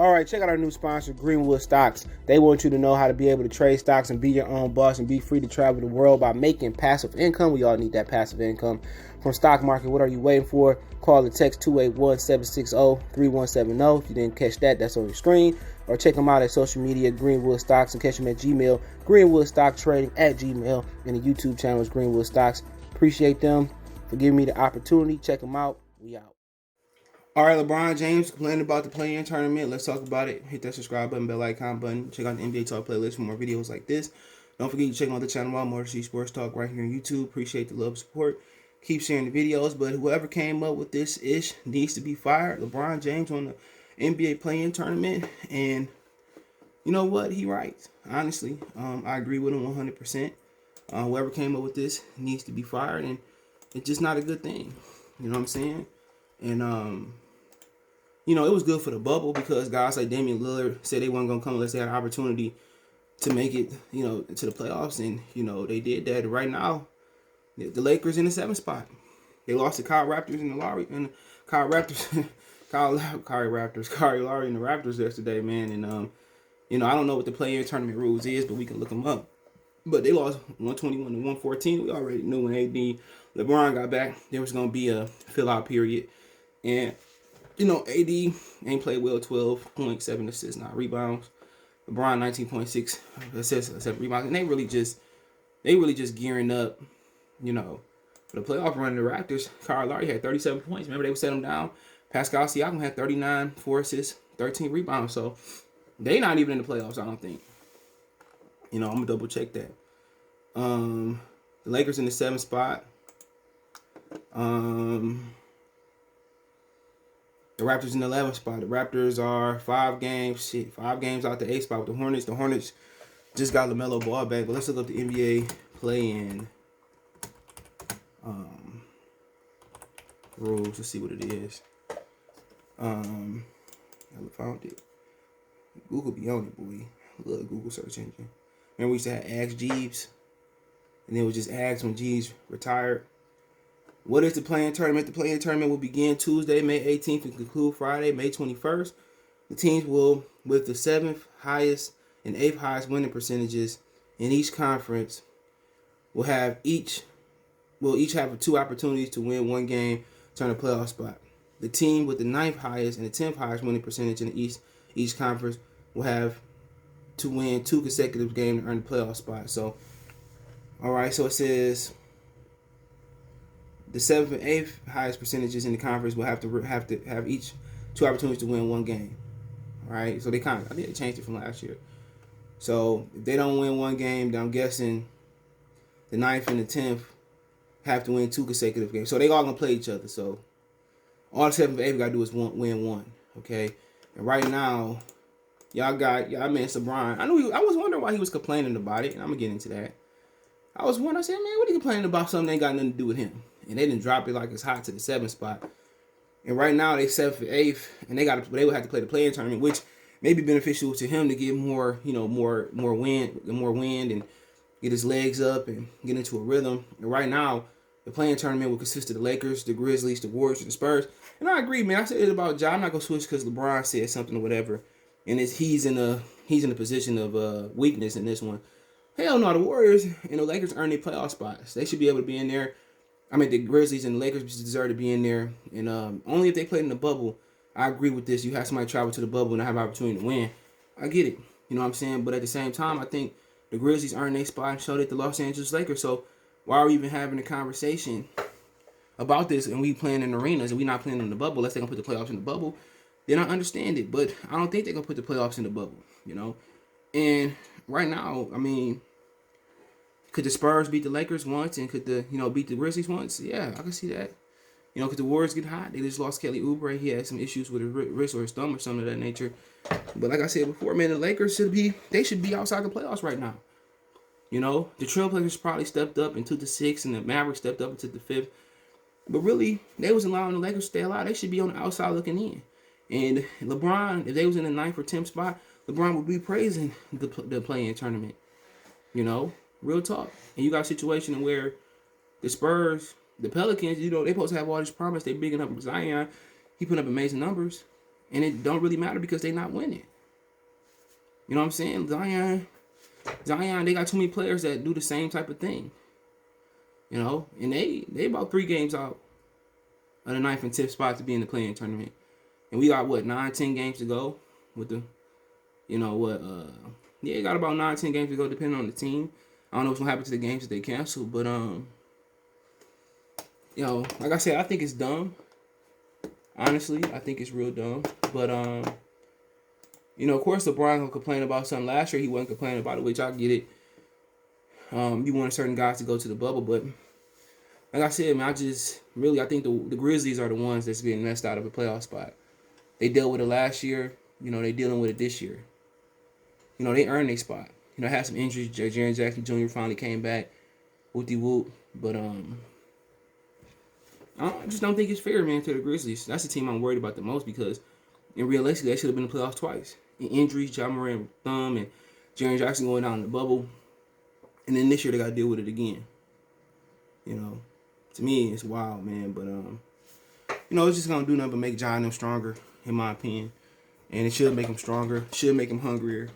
All right, check out our new sponsor, Greenwood Stocks. They want you to know how to be able to trade stocks and be your own boss and be free to travel the world by making passive income. We all need that passive income from stock market. What are you waiting for? Call or text 281-760-3170. If you didn't catch that, that's on your screen. Or check them out at social media, Greenwood Stocks, and catch them at Gmail, greenwoodstocktrading at Gmail, and the YouTube channel is Greenwood Stocks. Appreciate them for giving me the opportunity. Check them out. We out. All right, LeBron James complaining about the play-in tournament. Let's talk about it. Hit that subscribe button, bell icon button. Check out the NBA Talk playlist for more videos like this. Don't forget to check out the channel out, Motor City Sports Talk, right here on YouTube. Appreciate the love and support. Keep sharing the videos, but whoever came up with this ish needs to be fired. LeBron James on the NBA play-in tournament, and you know what? He right. Honestly, I agree with him 100%. Whoever came up with this needs to be fired, and it's just not a good thing. You know what I'm saying? And you know, it was good for the bubble because guys like Damian Lillard said they weren't going to come unless they had an opportunity to make it, you know, to the playoffs. And, you know, they did that. Right now, the Lakers in the 7th spot. They lost to Kyle Raptors and the Lowry and Kyle Raptors, Kyle Lowry and the Raptors yesterday, man. And, you know, I don't know what the play-in tournament rules is, but we can look them up. But they lost 121 to 114. We already knew when LeBron got back, there was going to be a fill-out period. And you know, AD ain't played well, 12.7 assists, 9 rebounds. LeBron 19.6 assists, 7 rebounds. And they really just gearing up, you know, for the playoff run. The Raptors, Kyle Lowry had 37 points. Remember, they would set him down. Pascal Siakam had 39, 4 assists, 13 rebounds. So they not even in the playoffs, I don't think. You know, I'm gonna double check that. The Lakers in the 7th spot. The Raptors in the 11th spot. The Raptors are 5 games out the 8th spot with the Hornets. The Hornets just got LaMelo Ball back. But let's look up the NBA play-in rules. Let's see what it is. I found it. Google be on it, boy. Look, Google search engine. Remember we used to have Ask Jeeves? And then it was just Ask when Jeeves retired. What is the play-in tournament? The play-in tournament will begin Tuesday, May 18th, and conclude Friday, May 21st. The teams will, with the 7th highest and 8th highest winning percentages in each conference, will each have 2 opportunities to win 1 game to earn a playoff spot. The team with the 9th highest and the 10th highest winning percentage in each conference will have to win 2 consecutive games to earn the playoff spot. So, all right, so it says the 7th and 8th highest percentages in the conference will have to have each 2 opportunities to win 1 game. All right, so I think they changed it from last year. So if they don't win 1 game, then I'm guessing the 9th and the 10th have to win 2 consecutive games. So they all gonna play each other. So all the 7th and 8th gotta do is win 1. Okay, and right now, y'all man, LeBron. I was wondering why he was complaining about it, and I'm gonna get into that. I said, man, what are you complaining about? Something that ain't got nothing to do with him. And they didn't drop it like it's hot to the 7th spot. And right now they 7th and 8th, and they would have to play the play-in tournament, which may be beneficial to him to get more wind and get his legs up and get into a rhythm. And right now, the play-in tournament will consist of the Lakers, the Grizzlies, the Warriors, and the Spurs. And I agree, man. I said it about Ja. I'm not gonna switch because LeBron said something or whatever, and he's in a position of weakness in this one. Hell no, the Warriors and the Lakers earn their playoff spots. They should be able to be in there. I mean, the Grizzlies and the Lakers deserve to be in there. And only if they played in the bubble, I agree with this. You have somebody travel to the bubble and have an opportunity to win. I get it. You know what I'm saying? But at the same time, I think the Grizzlies earned their spot and showed it the Los Angeles Lakers. So why are we even having a conversation about this and we playing in arenas and we not playing in the bubble unless they're going to put the playoffs in the bubble? Then I understand it. But I don't think they're going to put the playoffs in the bubble, you know? And right now, I mean, could the Spurs beat the Lakers once and could beat the Grizzlies once? Yeah, I can see that. You know, could the Warriors get hot? They just lost Kelly Oubre. He had some issues with his wrist or his thumb or something of that nature. But like I said before, man, the Lakers should be outside the playoffs right now. You know, the Trailblazers probably stepped up and took the 6th, and the Mavericks stepped up and took the 5th. But really, they was allowing the Lakers to stay alive. They should be on the outside looking in. And LeBron, if they was in the 9th or 10th spot, LeBron would be praising the play-in tournament. You know, real talk. And you got a situation where the Spurs, the Pelicans, you know, they supposed to have all this promise. They bigging up Zion. He put up amazing numbers. And it don't really matter because they not winning. You know what I'm saying? Zion, they got too many players that do the same type of thing. You know, and they about 3 games out of the 9th and 10th spot to be in the play-in tournament. And we got, 9-10 games to go with the, got about 9-10 games to go depending on the team. I don't know what's going to happen to the games that they cancel, but, like I said, I think it's dumb. Honestly, I think it's real dumb. But, of course, LeBron going to complain about something. Last year, he wasn't complaining about it, which I get it. You want certain guys to go to the bubble, but like I said, man, I think the Grizzlies are the ones that's getting messed out of a playoff spot. They dealt with it last year. They dealing with it this year. They earned their spot. Had some injuries. Jaren Jackson Jr. finally came back. Whoop-de-whoop. But I just don't think it's fair, man, to the Grizzlies. That's the team I'm worried about the most because, realistically, they should have been in the playoffs twice. In injuries, Ja Morant thumb, and Jaren Jackson going down in the bubble. And then this year they got to deal with it again. To me, it's wild, man. But, it's just going to do nothing but make Ja and them stronger, in my opinion. And it should make them stronger. Should make them hungrier.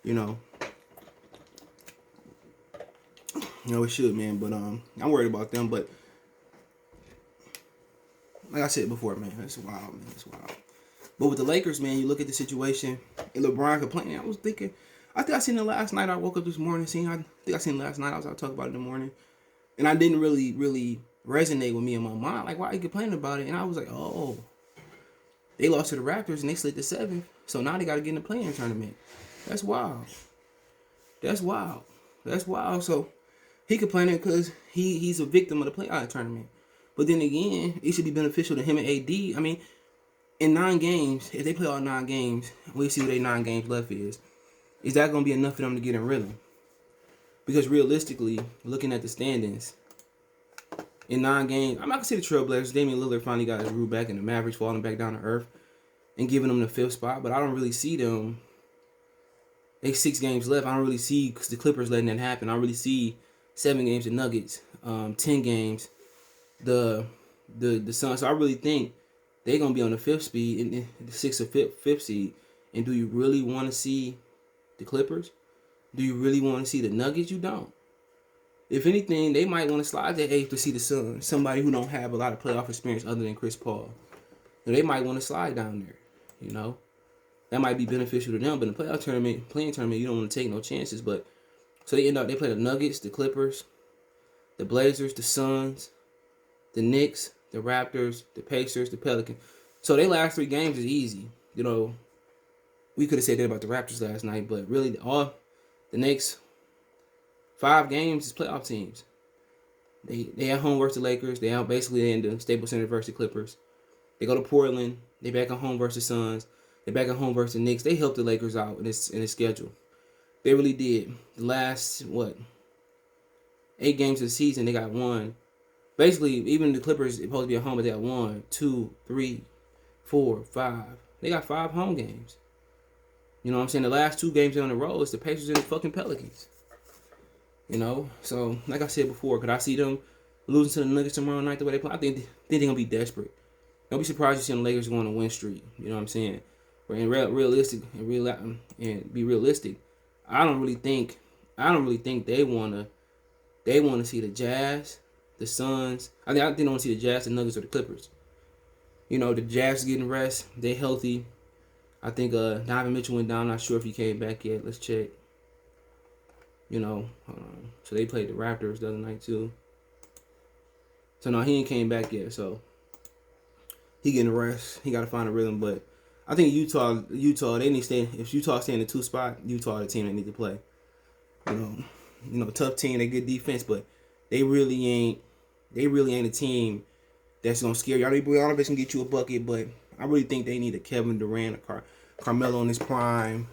It should, man. But I'm worried about them. But like I said before, man, it's wild, man. It's wild. But with the Lakers, man, you look at the situation. And LeBron complaining. I think I seen it last night. I woke up this morning. I seen it last night. I was out talking about it in the morning. And I didn't really resonate with me in my mind. Like, why are you complaining about it? And I was like, oh, they lost to the Raptors and they slid to 7th. So now they got to get in the play-in tournament. That's wild. So he complaining because he's a victim of the play-out tournament. But then again, it should be beneficial to him and AD. I mean, in 9 games, if they play all 9 games, we see what their 9 games left is that going to be enough for them to get in rhythm? Because realistically, looking at the standings, in 9 games, I'm not going to say the Trailblazers. Damian Lillard finally got his groove back and the Mavericks falling back down to earth and giving them the 5th spot. But I don't really see them. They 6 games left. I don't really see the Clippers letting that happen. I don't really see 7 games the Nuggets, 10 games the Suns. So I really think they're going to be on the 5th speed, in the 6th or 5th seed. And do you really want to see the Clippers? Do you really want to see the Nuggets? You don't. If anything, they might want to slide to 8th to see the Suns. Somebody who don't have a lot of playoff experience other than Chris Paul. They might want to slide down there, That might be beneficial to them. But in the playing tournament, you don't want to take no chances. But so they play the Nuggets, the Clippers, the Blazers, the Suns, the Knicks, the Raptors, the Pacers, the Pelicans. So their last 3 games is easy. We could have said that about the Raptors last night, but really all the next 5 games is playoff teams. They at home versus the Lakers. They out basically in the Staples Center versus the Clippers. They go to Portland. They back at home versus the Suns. They back at home versus the Knicks. They helped the Lakers out in this schedule. They really did. The last 8 games of the season, they got 1. Basically, even the Clippers supposed to be at home, but they got 1, 2, 3, 4, 5. They got 5 home games. You know what I'm saying? The last 2 games on the road is the Pacers and the fucking Pelicans. So like I said before, could I see them losing to the Nuggets tomorrow night the way they play? I think they're gonna be desperate. Don't be surprised you see the Lakers going on a win streak. You know what I'm saying? But be realistic, I don't really think they wanna see the Jazz, the Suns. I think they want to see the Jazz, the Nuggets, or the Clippers. The Jazz getting rest. They healthy. I think Donovan Mitchell went down. Not sure if he came back yet. Let's check. So they played the Raptors the other night too. So no, he ain't came back yet. So he getting a rest. He got to find a rhythm. But I think Utah, they need to stay. If Utah stay in the 2 spot, Utah the team they need to play. Tough team. They good defense, but they really ain't a team that's gonna scare you. I mean, Bogdanovich can get you a bucket, but I really think they need a Kevin Durant, a Carmelo in his prime,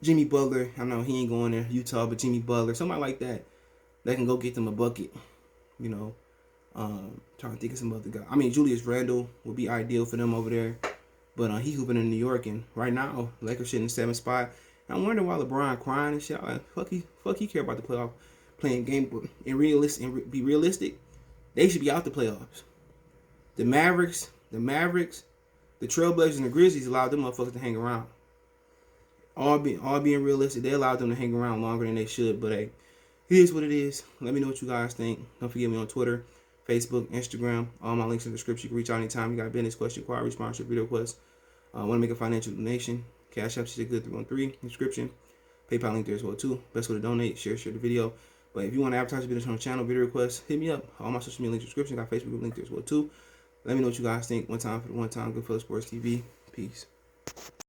Jimmy Butler. I know he ain't going there, Utah, but Jimmy Butler, somebody like that can go get them a bucket. Trying to think of some other guy. I mean, Julius Randle would be ideal for them over there, but he hooping in New York, and right now Lakers shit in the 7th spot. And I'm wondering why LeBron crying and shit. Like, fuck he care about the playoff playing game, but be realistic. They should be out the playoffs. The Mavericks, The Trailblazers and the Grizzlies allowed them motherfuckers to hang around. All being realistic, they allowed them to hang around longer than they should. But hey, it is what it is. Let me know what you guys think. Don't forget me on Twitter, Facebook, Instagram. All my links in the description. You can reach out anytime. You got business, question, inquiry, sponsorship, video requests. Want to make a financial donation? Cash App is a good 313 description. PayPal link there as well too. Best way to donate. Share the video. But if you want to advertise your business on the channel, video requests, hit me up. All my social media links in the description. Got Facebook link there as well too. Let me know what you guys think. One time for the one time. Good for the Sports TV. Peace.